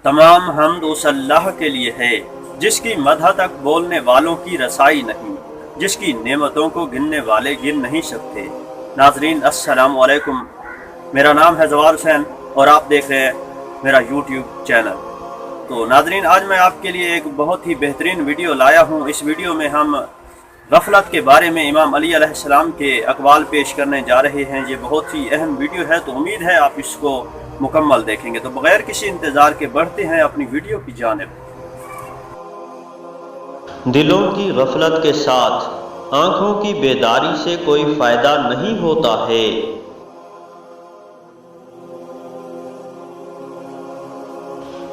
تمام حمد اس اللہ کے لیے ہے جس کی مدح تک بولنے والوں کی رسائی نہیں، جس کی نعمتوں کو گننے والے گن نہیں سکتے۔ ناظرین السلام علیکم، میرا نام ہے زوار حسین اور آپ دیکھ رہے ہیں میرا یوٹیوب چینل۔ تو ناظرین، آج میں آپ کے لیے ایک بہت ہی بہترین ویڈیو لایا ہوں۔ اس ویڈیو میں ہم غفلت کے بارے میں امام علی علیہ السلام کے اقوال پیش کرنے جا رہے ہیں۔ یہ بہت ہی اہم ویڈیو ہے، تو امید ہے آپ اس کو مکمل دیکھیں گے۔ تو بغیر کسی انتظار کے بڑھتے ہیں اپنی ویڈیو کی جانب۔ دلوں کی غفلت کے ساتھ آنکھوں کی بیداری سے کوئی فائدہ نہیں ہوتا ہے۔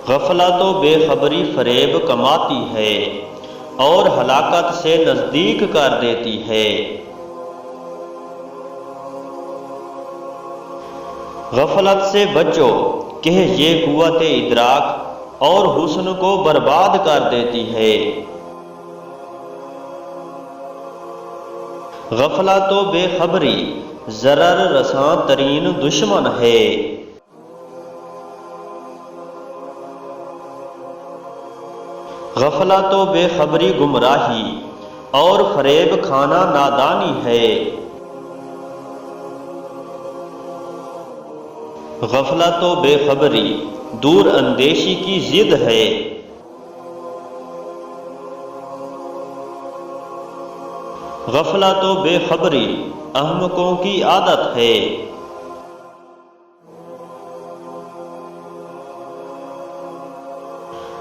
غفلت و بے خبری فریب کماتی ہے اور ہلاکت سے نزدیک کر دیتی ہے۔ غفلت سے بچو کہ یہ قوت ادراک اور حسن کو برباد کر دیتی ہے۔ غفلت و بے خبری ضرر رساں ترین دشمن ہے۔ غفلت و بے خبری گمراہی اور فریب کھانا نادانی ہے۔ غفلت و بے خبری دور اندیشی کی ضد ہے۔ غفلت و بے خبری احمقوں کی عادت ہے۔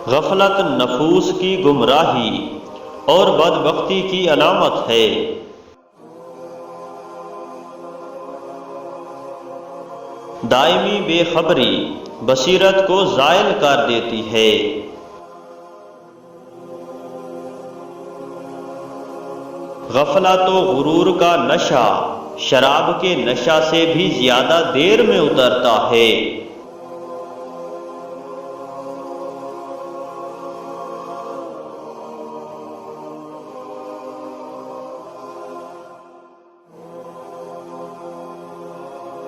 غفلت نفوس کی گمراہی اور بدبختی کی علامت ہے۔ دائمی بے خبری بصیرت کو زائل کر دیتی ہے۔ غفلت و غرور کا نشہ شراب کے نشہ سے بھی زیادہ دیر میں اترتا ہے۔